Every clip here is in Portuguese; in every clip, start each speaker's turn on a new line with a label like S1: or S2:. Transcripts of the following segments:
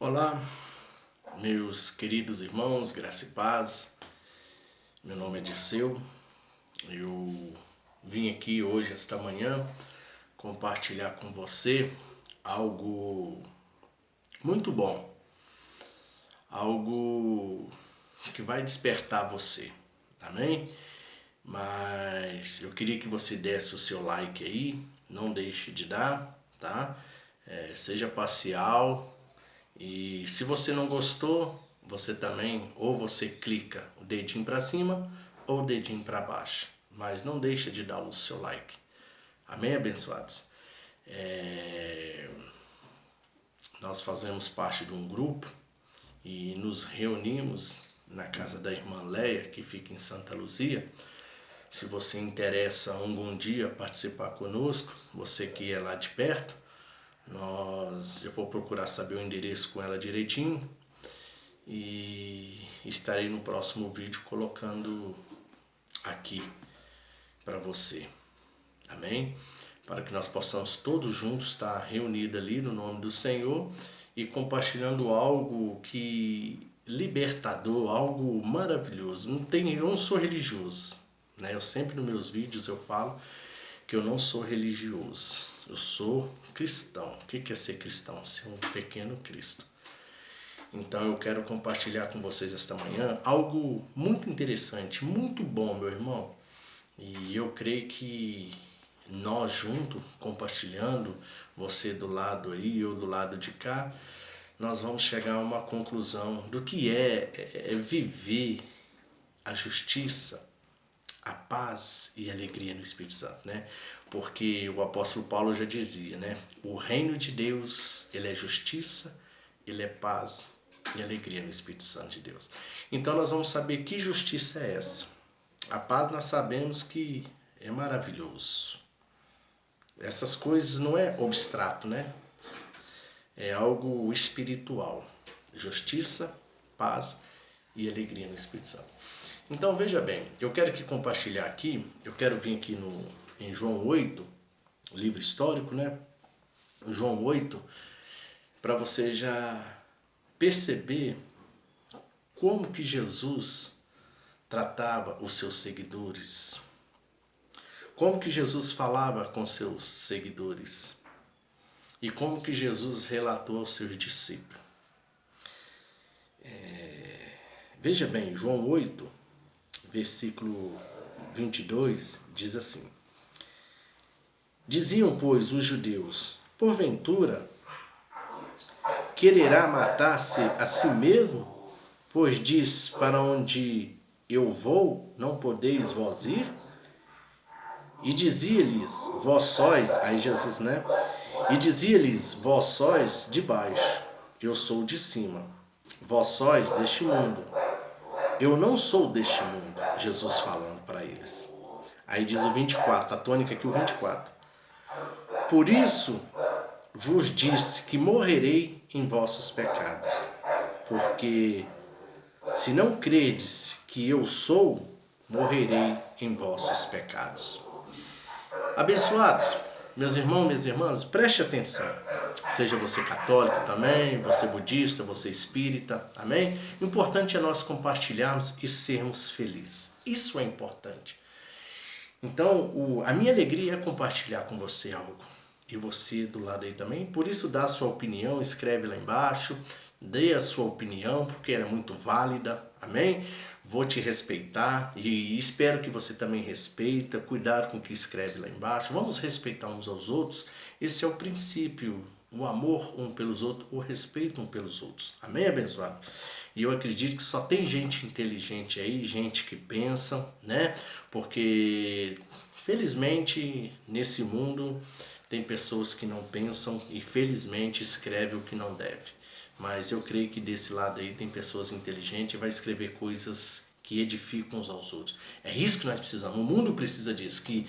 S1: Olá, meus queridos irmãos, graça e paz. Meu nome é Dirceu. Eu vim aqui hoje, esta manhã, compartilhar com você algo muito bom, algo que vai despertar você, amém? Mas eu queria que você desse o seu like aí, não deixe de dar, tá? Seja parcial. E se você não gostou, você também, ou você clica o dedinho para cima ou o dedinho para baixo. Mas não deixa de dar o seu like. Amém, abençoados? Nós fazemos parte de um grupo e nos reunimos na casa da irmã Leia, que fica em Santa Luzia. Se você interessa algum dia participar conosco, você que é lá de perto, eu vou procurar saber o endereço com ela direitinho e estarei no próximo vídeo colocando aqui para você, amém? Para que nós possamos todos juntos estar reunidos ali no nome do Senhor e compartilhando algo que libertador, algo maravilhoso. Eu não sou religioso, né? Eu sempre nos meus vídeos eu falo que eu não sou religioso, eu sou cristão. O que é ser cristão? Ser um pequeno Cristo. Então eu quero compartilhar com vocês esta manhã algo muito interessante, muito bom, meu irmão. E eu creio que nós juntos, compartilhando, você do lado aí, eu do lado de cá, nós vamos chegar a uma conclusão do que é viver a justiça, a paz e a alegria no Espírito Santo, né? Porque o apóstolo Paulo já dizia, né? O reino de Deus, ele é justiça, ele é paz e alegria no Espírito Santo de Deus. Então nós vamos saber que justiça é essa. A paz nós sabemos que é maravilhoso. Essas coisas não é abstrato, né? É algo espiritual. Justiça, paz e alegria no Espírito Santo. Então veja bem, eu quero aqui compartilhar aqui, eu quero vir aqui em João 8, livro histórico, né? João 8, para você já perceber como que Jesus tratava os seus seguidores. Como que Jesus falava com seus seguidores. E como que Jesus relatou aos seus discípulos. Veja bem, João 8, versículo 22, diz assim: Diziam, pois, os judeus, porventura, quererá matar-se a si mesmo? Pois diz, para onde eu vou, não podeis vós ir? E dizia-lhes, vós sois, aí Jesus, né? E dizia-lhes, vós sois de baixo, eu sou de cima. Vós sois deste mundo. Eu não sou deste mundo, Jesus falando para eles. Aí diz o 24, a tônica aqui o 24. Por isso vos disse que morrerei em vossos pecados. Porque se não credes que eu sou, morrerei em vossos pecados. Abençoados, meus irmãos, minhas irmãs, preste atenção. Seja você católico também, você budista, você espírita, amém? O importante é nós compartilharmos e sermos felizes. Isso é importante. Então, a minha alegria é compartilhar com você algo. E você do lado aí também. Por isso, dá a sua opinião, escreve lá embaixo. Dê a sua opinião, porque ela é muito válida. Amém? Vou te respeitar e espero que você também respeita. Cuidado com o que escreve lá embaixo. Vamos respeitar uns aos outros. Esse é o princípio. O amor um pelos outros, o respeito um pelos outros. Amém, abençoado? E eu acredito que só tem gente inteligente aí, gente que pensa, né? Porque, felizmente, nesse mundo tem pessoas que não pensam e, felizmente, escrevem o que não deve. Mas eu creio que desse lado aí tem pessoas inteligentes e vai escrever coisas que edificam uns aos outros. É isso que nós precisamos. O mundo precisa disso, que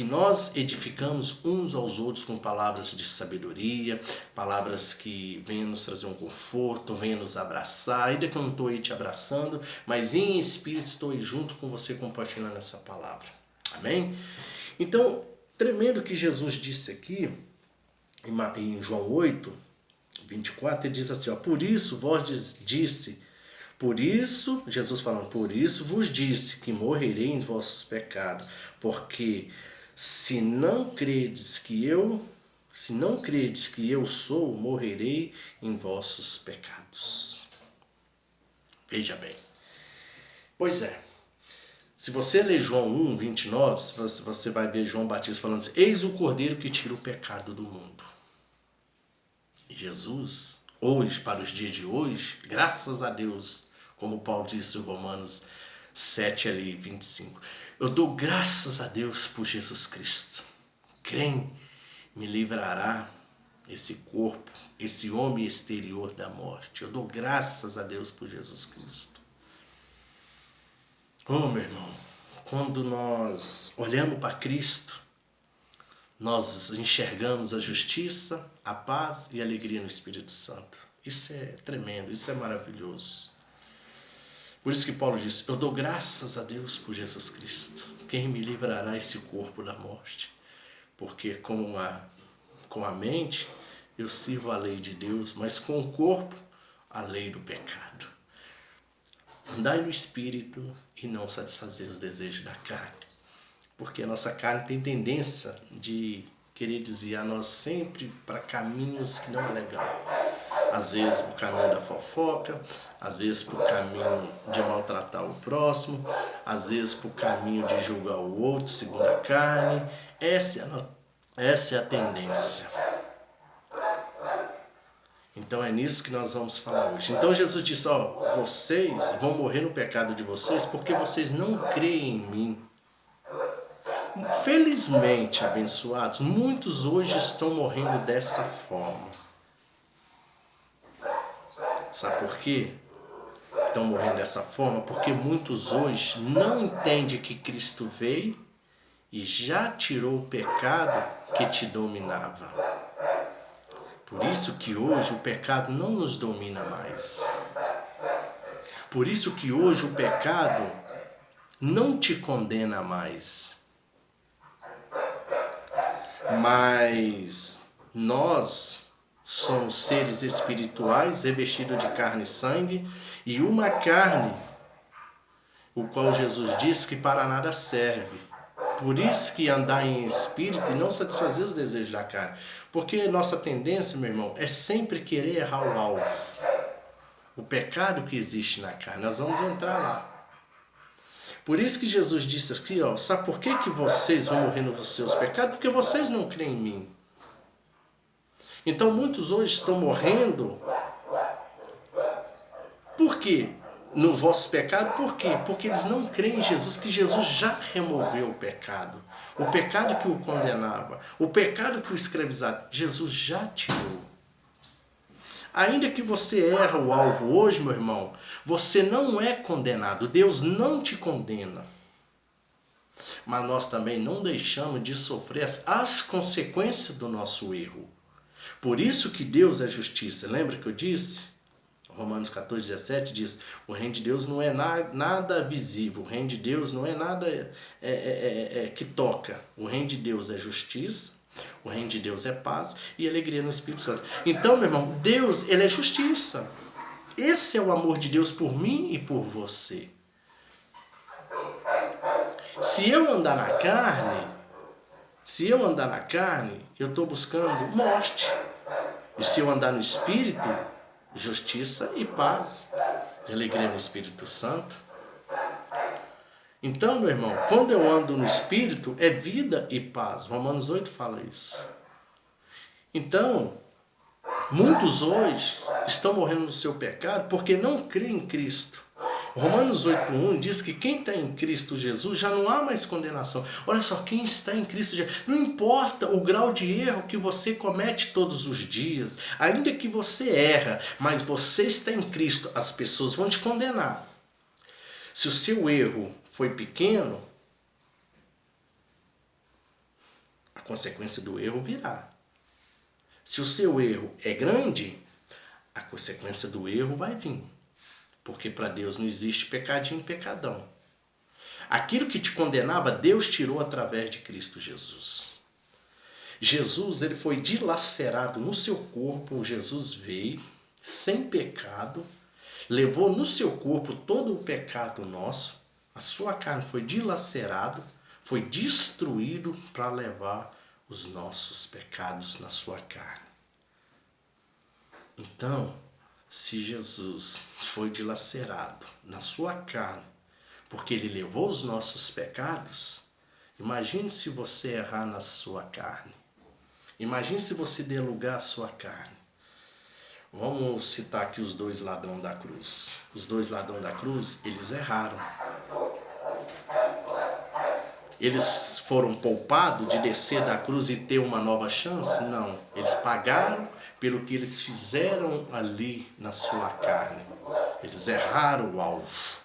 S1: nós edificamos uns aos outros com palavras de sabedoria, palavras que venham nos trazer um conforto, venham nos abraçar, ainda que eu não estou aí te abraçando, mas em espírito estou aí junto com você compartilhando essa palavra. Amém? Então, tremendo que Jesus disse aqui, em João 8, 24, ele diz assim, ó, por isso Jesus falando, por isso vos disse que morrerei em vossos pecados, porque se não credes que eu sou, morrerei em vossos pecados. Veja bem. Pois é. Se você ler João 1, 29, você vai ver João Batista falando assim, eis o Cordeiro que tira o pecado do mundo. E Jesus, hoje, para os dias de hoje, graças a Deus, como Paulo disse em Romanos 7, ali, 25, eu dou graças a Deus por Jesus Cristo. Quem me livrará esse corpo, esse homem exterior da morte? Eu dou graças a Deus por Jesus Cristo. Oh, meu irmão, quando nós olhamos para Cristo, nós enxergamos a justiça, a paz e a alegria no Espírito Santo. Isso é tremendo, isso é maravilhoso. Por isso que Paulo disse, eu dou graças a Deus por Jesus Cristo. Quem me livrará esse corpo da morte? Porque com a mente eu sirvo a lei de Deus, mas com o corpo a lei do pecado. Andai no Espírito e não satisfazer os desejos da carne. Porque a nossa carne tem tendência de querer desviar nós sempre para caminhos que não é legal. Às vezes para o caminho da fofoca, às vezes para o caminho de maltratar o próximo, às vezes para o caminho de julgar o outro segundo a carne. Essa é a tendência. Então é nisso que nós vamos falar hoje. Então Jesus disse, ó, vocês vão morrer no pecado de vocês porque vocês não creem em mim. Felizmente, abençoados, muitos hoje estão morrendo dessa forma. Sabe por quê? Estão morrendo dessa forma porque muitos hoje não entendem que Cristo veio e já tirou o pecado que te dominava. Por isso que hoje o pecado não nos domina mais. Por isso que hoje o pecado não te condena mais. Mas nós somos seres espirituais revestidos de carne e sangue, e uma carne, o qual Jesus disse que para nada serve. Por isso que andar em espírito e não satisfazer os desejos da carne. Porque nossa tendência, meu irmão, é sempre querer errar o alvo. O pecado que existe na carne, nós vamos entrar lá. Por isso que Jesus disse aqui, ó, sabe por que vocês vão morrer nos seus pecados? Porque vocês não creem em mim. Então muitos hoje estão morrendo. Por quê? No vosso pecado, por quê? Porque eles não creem em Jesus, que Jesus já removeu o pecado. O pecado que o condenava, o pecado que o escravizava, Jesus já tirou. Ainda que você erra o alvo hoje, meu irmão, você não é condenado. Deus não te condena. Mas nós também não deixamos de sofrer as consequências do nosso erro. Por isso que Deus é justiça. Lembra que eu disse? Romanos 14, 17 diz, o reino de Deus não é nada visível. O reino de Deus não é nada que toca. O reino de Deus é justiça. O reino de Deus é paz e alegria no Espírito Santo. Então, meu irmão, Deus, ele é justiça. Esse é o amor de Deus por mim e por você. Se eu andar na carne, eu estou buscando morte. E se eu andar no Espírito, justiça e paz. Alegria no Espírito Santo. Então, meu irmão, quando eu ando no Espírito, é vida e paz. Romanos 8 fala isso. Então, muitos hoje estão morrendo no seu pecado porque não creem em Cristo. Romanos 8.1 diz que quem está em Cristo Jesus já não há mais condenação. Olha só, quem está em Cristo Jesus, não importa o grau de erro que você comete todos os dias, ainda que você erra, mas você está em Cristo, as pessoas vão te condenar. Se o seu erro foi pequeno, a consequência do erro virá. Se o seu erro é grande, a consequência do erro vai vir. Porque para Deus não existe pecadinho e pecadão. Aquilo que te condenava, Deus tirou através de Cristo Jesus. Jesus, ele foi dilacerado no seu corpo. Jesus veio sem pecado, levou no seu corpo todo o pecado nosso. A sua carne foi dilacerada, foi destruído para levar os nossos pecados na sua carne. Então, se Jesus foi dilacerado na sua carne, porque ele levou os nossos pecados, imagine se você errar na sua carne. Imagine se você der lugar à sua carne. Vamos citar aqui os dois ladrões da cruz. Os dois ladrões da cruz, eles erraram. Eles foram poupados de descer da cruz e ter uma nova chance? Não. Eles pagaram pelo que eles fizeram ali na sua carne. Eles erraram o alvo.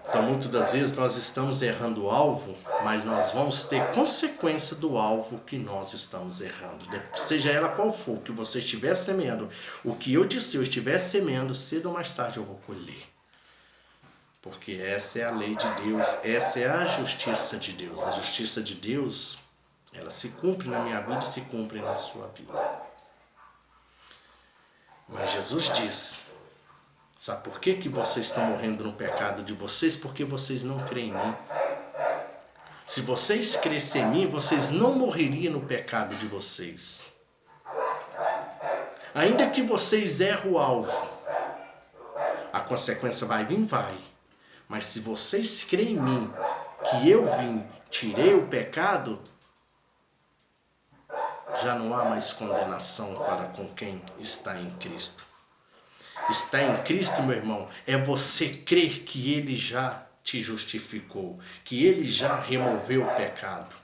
S1: Então, muitas das vezes nós estamos errando o alvo, mas nós vamos ter consequência do alvo que nós estamos errando. Seja ela qual for, que você estiver semeando, o que eu disse, eu estiver semeando, cedo ou mais tarde eu vou colher. Porque essa é a lei de Deus, essa é a justiça de Deus. A justiça de Deus, ela se cumpre na minha vida e se cumpre na sua vida. Mas Jesus diz, sabe por que vocês estão morrendo no pecado de vocês? Porque vocês não creem em mim. Se vocês crescem em mim, vocês não morreriam no pecado de vocês. Ainda que vocês errem o alvo, a consequência vai vir, vai. Mas se vocês creem em mim, que eu vim, tirei o pecado, já não há mais condenação para com quem está em Cristo. Estar em Cristo, meu irmão, é você crer que Ele já te justificou, que Ele já removeu o pecado.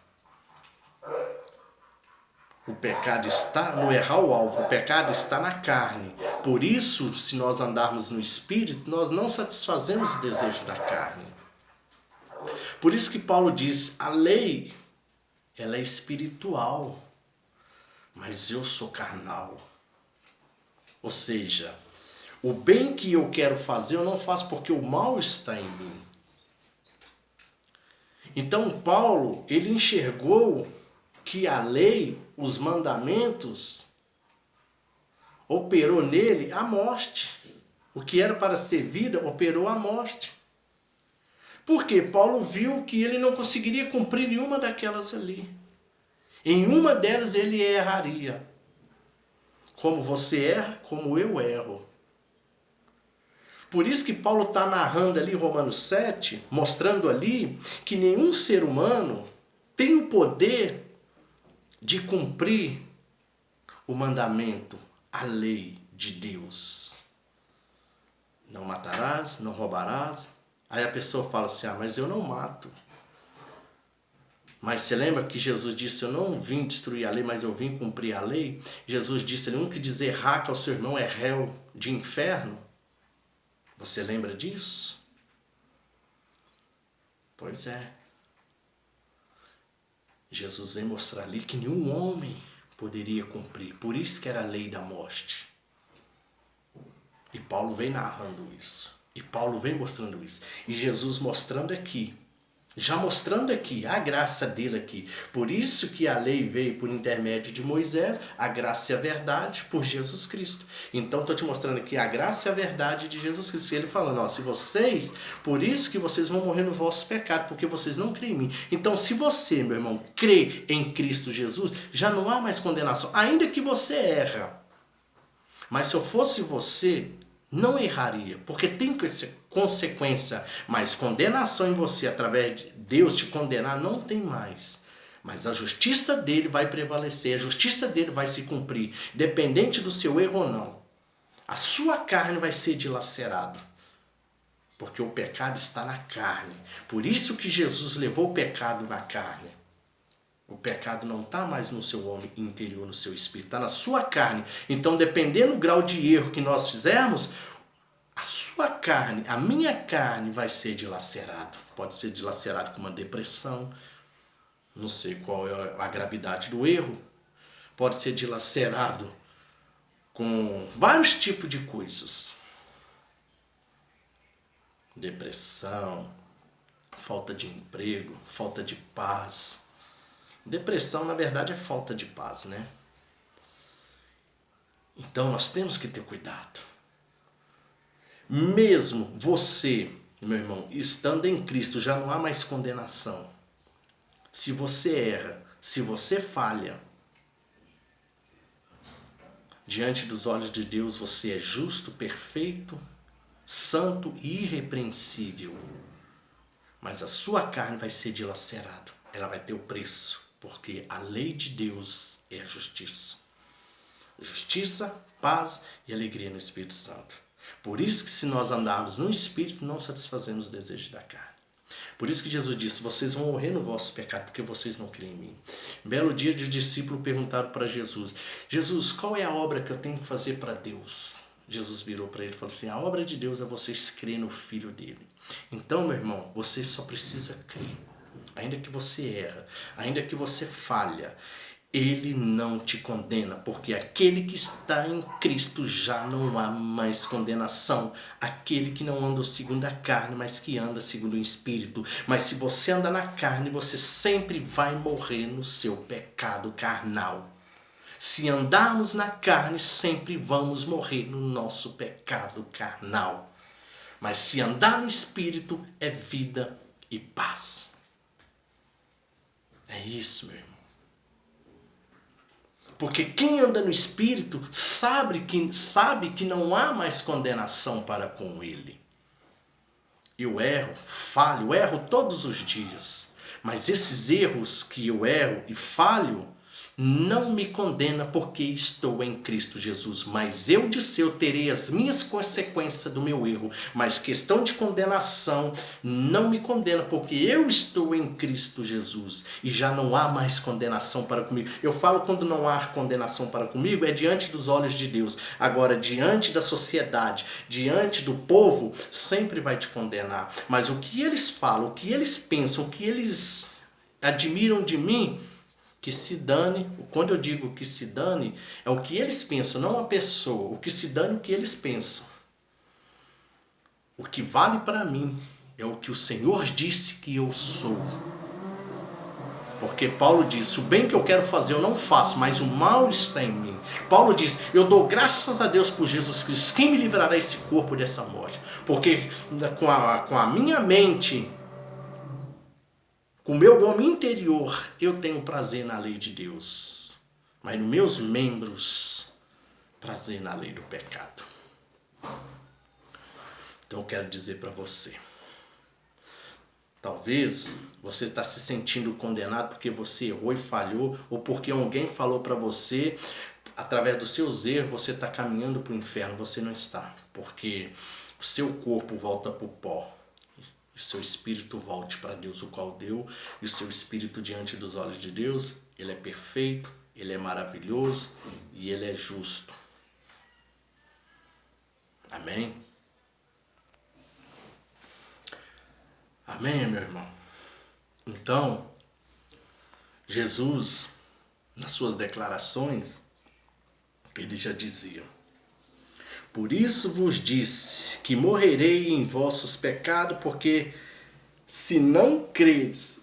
S1: O pecado está no errar o alvo, o pecado está na carne. Por isso, se nós andarmos no Espírito, nós não satisfazemos o desejo da carne. Por isso que Paulo diz, a lei, ela é espiritual, mas eu sou carnal. Ou seja, o bem que eu quero fazer, eu não faço porque o mal está em mim. Então, Paulo, ele enxergou que a lei, os mandamentos, operou nele a morte. O que era para ser vida, operou a morte. Porque Paulo viu que ele não conseguiria cumprir nenhuma daquelas ali. Em uma delas ele erraria. Como você erra, como eu erro. Por isso que Paulo está narrando ali Romanos 7, mostrando ali que nenhum ser humano tem o poder de cumprir o mandamento, a lei de Deus. Não matarás, não roubarás. Aí a pessoa fala assim, mas eu não mato. Mas você lembra que Jesus disse, eu não vim destruir a lei, mas eu vim cumprir a lei? Jesus disse, nenhum que dizer raca ao seu irmão é réu de inferno. Você lembra disso? Pois é. Jesus veio mostrar ali que nenhum homem poderia cumprir. Por isso que era a lei da morte. E Paulo vem narrando isso. E Paulo vem mostrando isso. E Jesus mostrando aqui. Já mostrando aqui a graça dele aqui. Por isso que a lei veio por intermédio de Moisés, a graça e a verdade por Jesus Cristo. Então estou te mostrando aqui a graça e a verdade de Jesus Cristo. Ele falando, se vocês, por isso que vocês vão morrer no vosso pecado, porque vocês não creem em mim. Então se você, meu irmão, crê em Cristo Jesus, já não há mais condenação, ainda que você erra. Mas se eu fosse você, não erraria, porque tem consequência, mas condenação em você, através de Deus te condenar, não tem mais. Mas a justiça dele vai prevalecer, a justiça dele vai se cumprir, dependente do seu erro ou não. A sua carne vai ser dilacerada, porque o pecado está na carne. Por isso que Jesus levou o pecado na carne. O pecado não está mais no seu homem interior, no seu espírito, está na sua carne. Então, dependendo do grau de erro que nós fizermos, a sua carne, a minha carne vai ser dilacerada. Pode ser dilacerado com uma depressão, não sei qual é a gravidade do erro. Pode ser dilacerado com vários tipos de coisas. Depressão, falta de emprego, falta de paz. Depressão, na verdade, é falta de paz, né? Então, nós temos que ter cuidado. Mesmo você, meu irmão, estando em Cristo, já não há mais condenação. Se você erra, se você falha, diante dos olhos de Deus, você é justo, perfeito, santo e irrepreensível. Mas a sua carne vai ser dilacerada. Ela vai ter o preço, porque a lei de Deus é a justiça. Justiça, paz e alegria no Espírito Santo. Por isso que se nós andarmos no Espírito, não satisfazemos os desejos da carne. Por isso que Jesus disse, vocês vão morrer no vosso pecado, porque vocês não creem em mim. Um belo dia, os discípulos perguntaram para Jesus, Jesus, qual é a obra que eu tenho que fazer para Deus? Jesus virou para ele e falou assim, a obra de Deus é vocês crerem no Filho dele. Então, meu irmão, você só precisa crer. Ainda que você erra, ainda que você falha, Ele não te condena, porque aquele que está em Cristo já não há mais condenação. Aquele que não anda segundo a carne, mas que anda segundo o Espírito. Mas se você anda na carne, você sempre vai morrer no seu pecado carnal. Se andarmos na carne, sempre vamos morrer no nosso pecado carnal. Mas se andar no Espírito, é vida e paz. É isso, meu irmão. Porque quem anda no Espírito sabe que não há mais condenação para com ele. Eu erro todos os dias. Mas esses erros que eu erro e falho não me condena porque estou em Cristo Jesus. Mas eu terei as minhas consequências do meu erro. Mas questão de condenação não me condena porque eu estou em Cristo Jesus. E já não há mais condenação para comigo. Eu falo quando não há condenação para comigo é diante dos olhos de Deus. Agora, diante da sociedade, diante do povo, sempre vai te condenar. Mas o que eles falam, o que eles pensam, o que eles admiram de mim, que se dane. Quando eu digo que se dane, é o que eles pensam, não a pessoa. O que se dane é o que eles pensam. O que vale para mim é o que o Senhor disse que eu sou. Porque Paulo disse, o bem que eu quero fazer eu não faço, mas o mal está em mim. Paulo diz, eu dou graças a Deus por Jesus Cristo. Quem me livrará esse corpo dessa morte? Porque com a minha mente, com o meu homem interior, eu tenho prazer na lei de Deus. Mas nos meus membros, prazer na lei do pecado. Então eu quero dizer para você. Talvez você está se sentindo condenado porque você errou e falhou. Ou porque alguém falou para você, através dos seus erros, você está caminhando para o inferno. Você não está. Porque o seu corpo volta para o pó. E o seu espírito volte para Deus, o qual deu, e o seu espírito diante dos olhos de Deus, ele é perfeito, ele é maravilhoso e ele é justo. Amém? Amém, meu irmão? Então, Jesus, nas suas declarações, ele já dizia, por isso vos disse que morrerei em vossos pecados, porque se não credes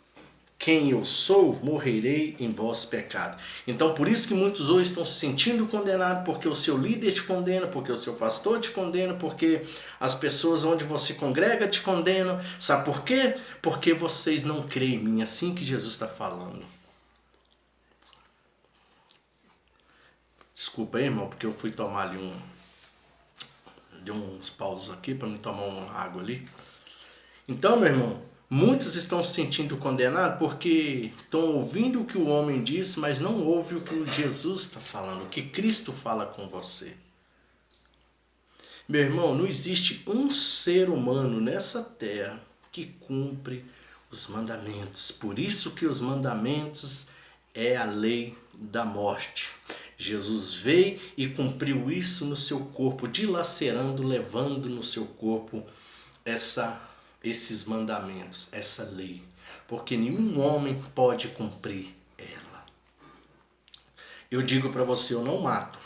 S1: quem eu sou, morrerei em vossos pecados. Então, por isso que muitos hoje estão se sentindo condenados, porque o seu líder te condena, porque o seu pastor te condena, porque as pessoas onde você congrega te condenam. Sabe por quê? Porque vocês não creem em mim, assim que Jesus está falando. Desculpa aí, irmão, porque eu fui tomar ali deu uns pausos aqui para me tomar uma água ali. Então, meu irmão, muitos estão se sentindo condenados porque estão ouvindo o que o homem diz, mas não ouvem o que Jesus está falando, o que Cristo fala com você. Meu irmão, não existe um ser humano nessa terra que cumpre os mandamentos. Por isso que os mandamentos é a lei da morte. Jesus veio e cumpriu isso no seu corpo, dilacerando, levando no seu corpo esses mandamentos, essa lei. Porque nenhum homem pode cumprir ela. Eu digo para você, eu não mato.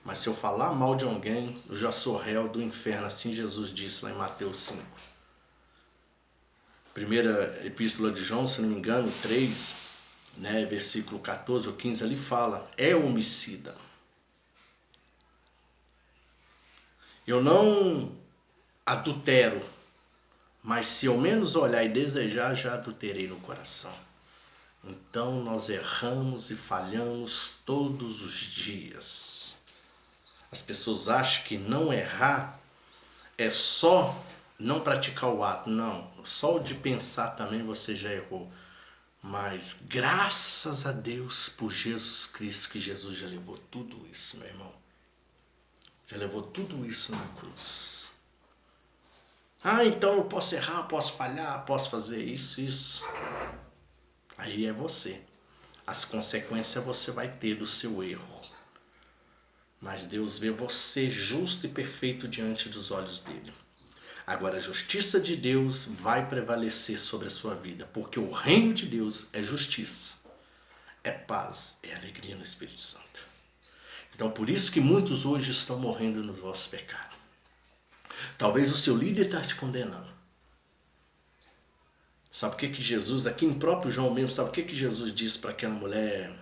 S1: Mas se eu falar mal de alguém, eu já sou réu do inferno. Assim Jesus disse lá em Mateus 5. Primeira epístola de João, se não me engano, 3. né, versículo 14 ou 15 ali fala, é homicida. Eu não adultero, mas se eu menos olhar e desejar, já adulterei no coração. Então nós erramos e falhamos todos os dias. As pessoas acham que não errar é só não praticar o ato. Não, só de pensar também você já errou. Mas graças a Deus por Jesus Cristo, que Jesus já levou tudo isso, meu irmão. Já levou tudo isso na cruz. Ah, então eu posso errar, posso falhar, posso fazer isso. Aí é você. As consequências você vai ter do seu erro. Mas Deus vê você justo e perfeito diante dos olhos dele. Agora a justiça de Deus vai prevalecer sobre a sua vida, porque o reino de Deus é justiça, é paz, é alegria no Espírito Santo. Então por isso que muitos hoje estão morrendo no vosso pecado. Talvez o seu líder está te condenando. Sabe o que Jesus, aqui em próprio João mesmo, sabe o que Jesus disse para aquela mulher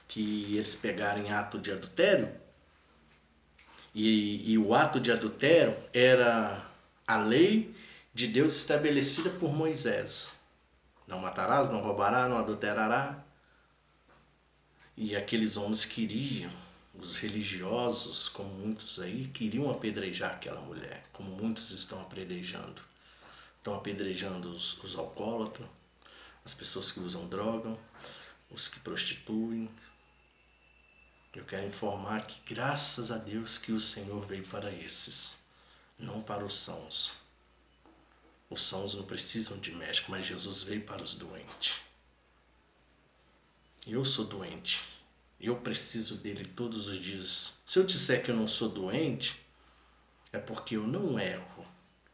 S1: que eles pegaram em ato de adultério? E o ato de adultério era a lei de Deus estabelecida por Moisés. Não matarás, não roubarás, não adulterarás. E aqueles homens queriam, os religiosos, como muitos aí, queriam apedrejar aquela mulher, como muitos estão apedrejando. Estão apedrejando os alcoólatras, as pessoas que usam droga, os que prostituem. Eu quero informar que graças a Deus que o Senhor veio para esses, não para os sãos. Os sãos não precisam de médico, mas Jesus veio para os doentes. Eu sou doente, eu preciso dele todos os dias. Se eu disser que eu não sou doente, é porque eu não erro.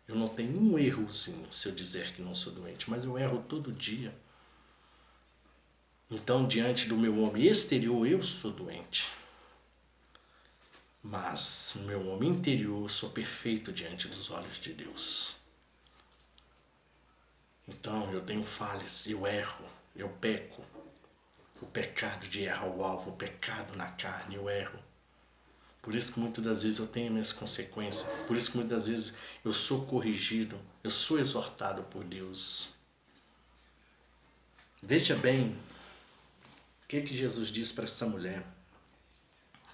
S1: Eu não tenho um errozinho se eu dizer que não sou doente, mas eu erro todo dia. Então, diante do meu homem exterior, eu sou doente. Mas no meu homem interior, eu sou perfeito diante dos olhos de Deus. Então, eu tenho falhas, eu erro, eu peco. O pecado de errar o alvo, o pecado na carne, eu erro. Por isso que muitas das vezes eu tenho minhas consequências. Por isso que muitas das vezes eu sou corrigido, eu sou exortado por Deus. Veja bem, o que Jesus disse para essa mulher?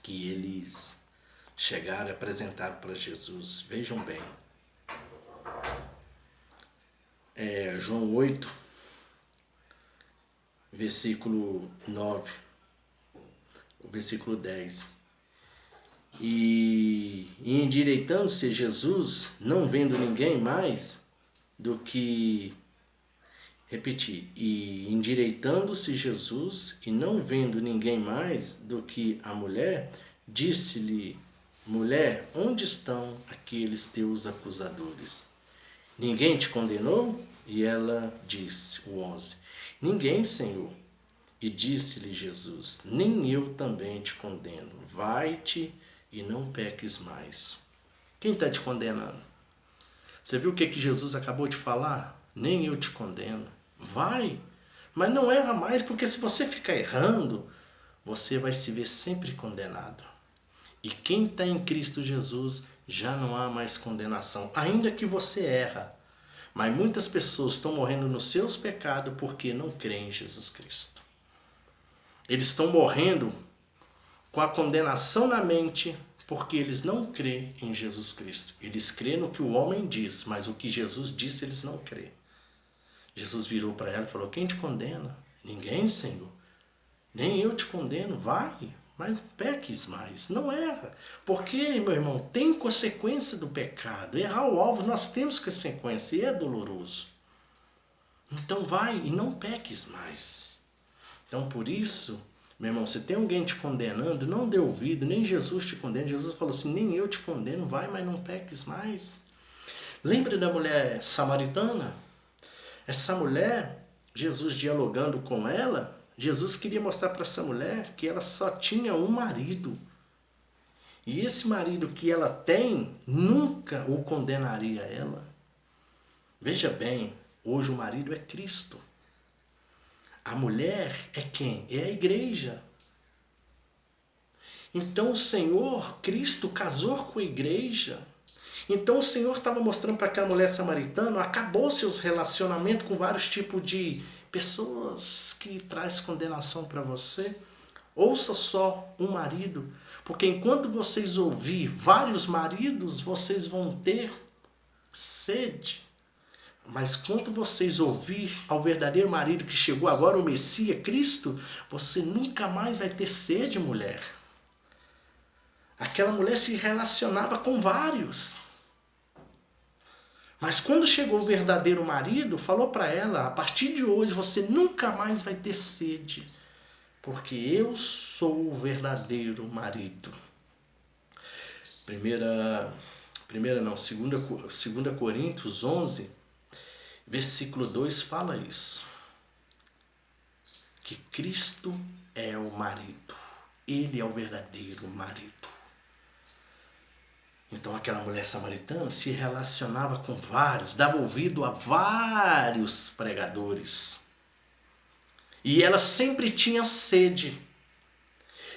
S1: Que eles chegaram e apresentaram para Jesus. Vejam bem. João 8, versículo 9, o versículo 10. E endireitando-se Jesus, não vendo ninguém mais do que... Repetir. E endireitando-se Jesus, e não vendo ninguém mais do que a mulher, disse-lhe: mulher, onde estão aqueles teus acusadores? Ninguém te condenou? E ela disse, o 11, ninguém, Senhor. E disse-lhe Jesus: nem eu também te condeno. Vai-te e não peques mais. Quem está te condenando? Você viu o que Jesus acabou de falar? Nem eu te condeno. Vai, mas não erra mais, porque se você ficar errando, você vai se ver sempre condenado. E quem está em Cristo Jesus, já não há mais condenação, ainda que você erra. Mas muitas pessoas estão morrendo nos seus pecados porque não creem em Jesus Cristo. Eles estão morrendo com a condenação na mente porque eles não creem em Jesus Cristo. Eles creem no que o homem diz, mas o que Jesus disse eles não creem. Jesus virou para ela e falou: quem te condena? Ninguém, Senhor. Nem eu te condeno. Vai, mas não peques mais. Não erra. Porque, meu irmão, tem consequência do pecado. Errar o alvo, nós temos consequência e é doloroso. Então vai e não peques mais. Então por isso, meu irmão, se tem alguém te condenando, não dê ouvido, nem Jesus te condena. Jesus falou assim: nem eu te condeno, vai, mas não peques mais. Lembra da mulher samaritana? Essa mulher, Jesus dialogando com ela, Jesus queria mostrar para essa mulher que ela só tinha um marido. E esse marido que ela tem, nunca o condenaria ela. Veja bem, hoje o marido é Cristo. A mulher é quem? É a igreja. Então o Senhor, Cristo, casou com a igreja. Então o Senhor estava mostrando para aquela mulher samaritana, acabou seus relacionamentos com vários tipos de pessoas que trazem condenação para você. Ouça só um marido, porque enquanto vocês ouvir vários maridos, vocês vão ter sede. Mas quando vocês ouvir ao verdadeiro marido que chegou agora, o Messias, Cristo, você nunca mais vai ter sede, mulher. Aquela mulher se relacionava com vários. Mas quando chegou o verdadeiro marido, falou para ela, a partir de hoje você nunca mais vai ter sede, porque eu sou o verdadeiro marido. Segunda Coríntios 11, versículo 2 fala isso. Que Cristo é o marido. Ele é o verdadeiro marido. Então aquela mulher samaritana se relacionava com vários, dava ouvido a vários pregadores. E ela sempre tinha sede.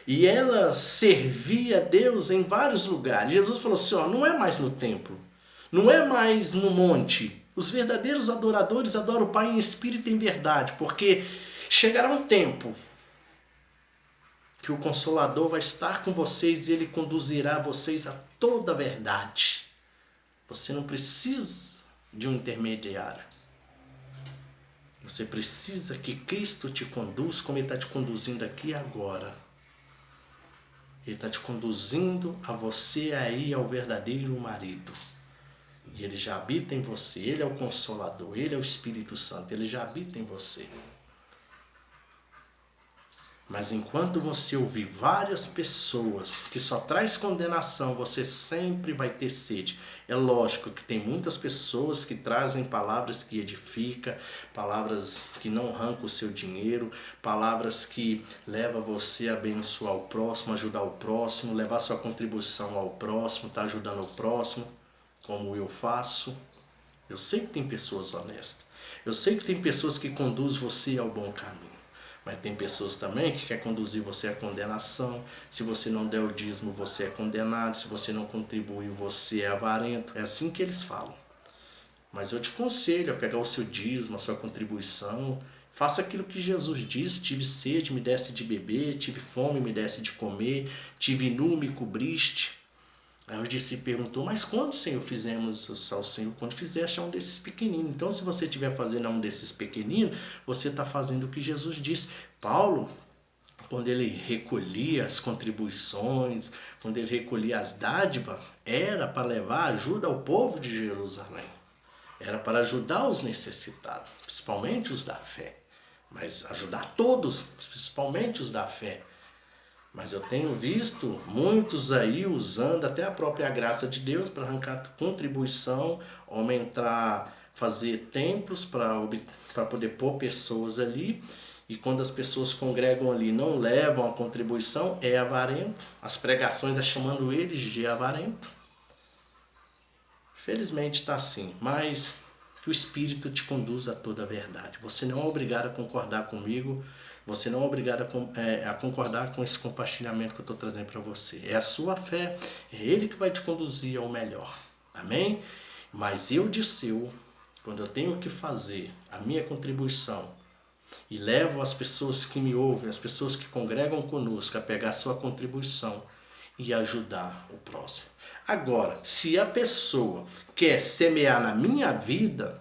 S1: E ela servia a Deus em vários lugares. Jesus falou assim, não é mais no templo, não é mais no monte. Os verdadeiros adoradores adoram o Pai em espírito e em verdade, porque chegará um tempo que o Consolador vai estar com vocês e ele conduzirá vocês a toda a verdade. Você não precisa de um intermediário. Você precisa que Cristo te conduz como ele está te conduzindo aqui agora. Ele está te conduzindo a você aí ao verdadeiro marido. E ele já habita em você. Ele é o Consolador. Ele é o Espírito Santo. Ele já habita em você. Mas enquanto você ouvir várias pessoas que só traz condenação, você sempre vai ter sede. É lógico que tem muitas pessoas que trazem palavras que edificam, palavras que não arrancam o seu dinheiro, palavras que levam você a abençoar o próximo, ajudar o próximo, levar sua contribuição ao próximo, estar ajudando o próximo, como eu faço. Eu sei que tem pessoas honestas. Eu sei que tem pessoas que conduzem você ao bom caminho. Mas tem pessoas também que querem conduzir você à condenação. Se você não der o dízimo, você é condenado. Se você não contribuir, você é avarento. É assim que eles falam. Mas eu te aconselho a pegar o seu dízimo, a sua contribuição. Faça aquilo que Jesus disse. Tive sede, me desse de beber. Tive fome, me desse de comer. Tive nu, me cobriste. Aí o discípulo perguntou, mas quando, Senhor, fizemos ao Senhor? Quando fizeste a um desses pequeninos. Então, se você estiver fazendo a um desses pequeninos, você está fazendo o que Jesus disse. Paulo, quando ele recolhia as contribuições, quando ele recolhia as dádivas, era para levar ajuda ao povo de Jerusalém. Era para ajudar os necessitados, principalmente os da fé. Mas ajudar todos, principalmente os da fé. Mas eu tenho visto muitos aí usando até a própria graça de Deus para arrancar contribuição, aumentar, fazer templos para poder pôr pessoas ali. E quando as pessoas congregam ali não levam a contribuição, é avarento. As pregações é chamando eles de avarento. Felizmente está assim, mas que o Espírito te conduza a toda a verdade. Você não é obrigado a concordar comigo. Você não é obrigado a concordar com esse compartilhamento que eu estou trazendo para você. É a sua fé, é Ele que vai te conduzir ao melhor. Amém? Mas eu quando eu tenho que fazer a minha contribuição e levo as pessoas que me ouvem, as pessoas que congregam conosco a pegar a sua contribuição e ajudar o próximo. Agora, se a pessoa quer semear na minha vida,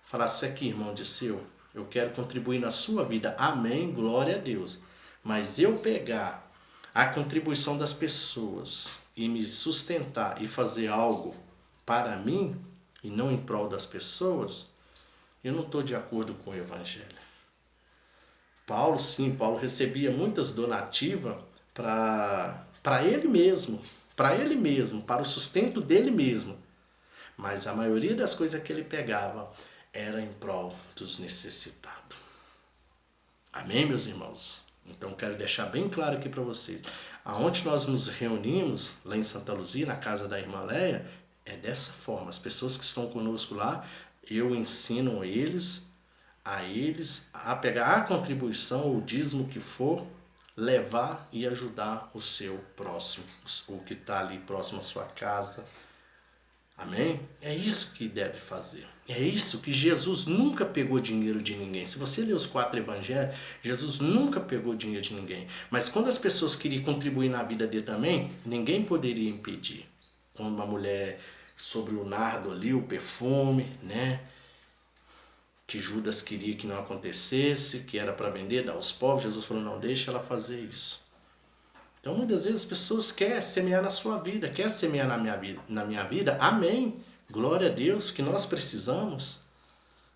S1: falasse aqui, irmão Disseu, eu quero contribuir na sua vida. Amém, glória a Deus. Mas eu pegar a contribuição das pessoas e me sustentar e fazer algo para mim e não em prol das pessoas, eu não estou de acordo com o Evangelho. Paulo recebia muitas donativas para ele mesmo, para o sustento dele mesmo. Mas a maioria das coisas que ele pegava era em prol dos necessitados. Amém, meus irmãos? Então quero deixar bem claro aqui para vocês. Aonde nós nos reunimos, lá em Santa Luzia, na casa da irmã Leia, é dessa forma. As pessoas que estão conosco lá, eu ensino eles a eles a pegar a contribuição ou dízimo que for, levar e ajudar o seu próximo, o que está ali próximo à sua casa. Amém? É isso que deve fazer. É isso que Jesus nunca pegou dinheiro de ninguém. Se você ler os 4 evangelhos, Jesus nunca pegou dinheiro de ninguém. Mas quando as pessoas queriam contribuir na vida dele também, ninguém poderia impedir. Quando uma mulher sobre o nardo ali, o perfume, né? Que Judas queria que não acontecesse, que era para vender, dar aos pobres, Jesus falou, não, deixa ela fazer isso. Então, muitas vezes as pessoas querem semear na sua vida, querem semear na minha vida. Amém. Glória a Deus, que nós precisamos.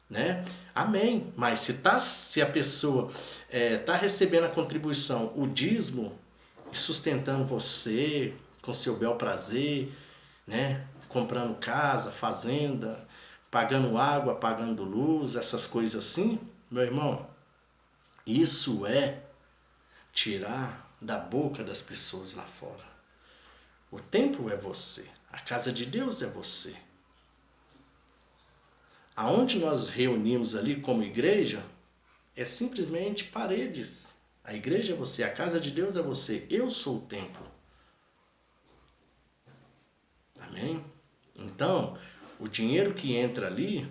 S1: Né? Amém. Mas se a pessoa está recebendo a contribuição, o dízimo, e sustentando você com seu bel prazer, né? Comprando casa, fazenda, pagando água, pagando luz, essas coisas assim, meu irmão, isso é tirar da boca das pessoas lá fora. O templo é você. A casa de Deus é você. Aonde nós reunimos ali como igreja é simplesmente paredes. A igreja é você, a casa de Deus é você. Eu sou o templo. Amém? Então, o dinheiro que entra ali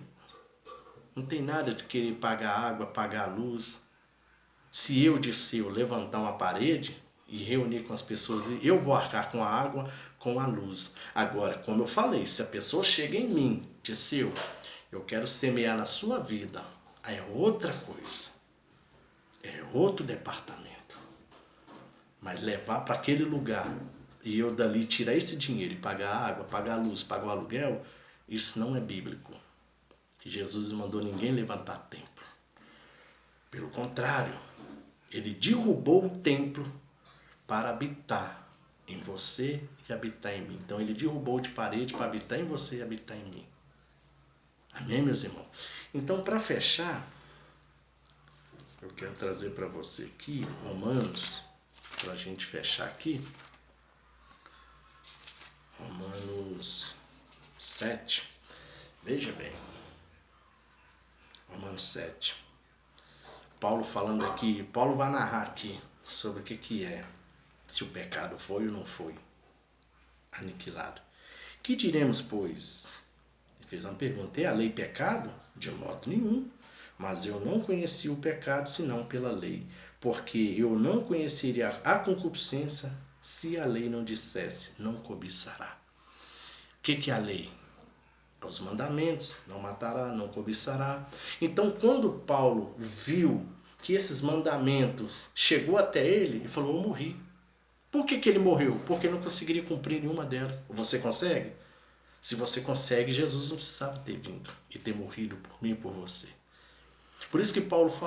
S1: não tem nada de querer pagar água, pagar luz. Se eu levantar uma parede e reunir com as pessoas, eu vou arcar com a água, com a luz. Agora, como eu falei, se a pessoa chega em mim, Disseu, eu quero semear na sua vida, aí é outra coisa. É outro departamento. Mas levar para aquele lugar e eu dali tirar esse dinheiro e pagar a água, pagar a luz, pagar o aluguel, isso não é bíblico. Jesus não mandou ninguém levantar templo. Pelo contrário, ele derrubou o templo para habitar em você e habitar em mim. Então ele derrubou de parede para habitar em você e habitar em mim. Amém, meus irmãos? Então, para fechar, eu quero trazer para você aqui Romanos, para a gente fechar aqui. Romanos 7. Veja bem. Romanos 7. Paulo falando aqui, Paulo vai narrar aqui sobre o que é, se o pecado foi ou não foi aniquilado. Que diremos, pois? Ele fez uma pergunta, é a lei pecado? De modo nenhum, mas eu não conheci o pecado senão pela lei, porque eu não conheceria a concupiscência se a lei não dissesse, não cobiçará. O que é a lei? Os mandamentos, não matará, não cobiçará. Então, quando Paulo viu que esses mandamentos chegou até ele, ele falou, eu morri. Por que ele morreu? Porque não conseguiria cumprir nenhuma delas. Você consegue? Se você consegue, Jesus não precisava ter vindo e ter morrido por mim e por você. Por isso que Paulo falou,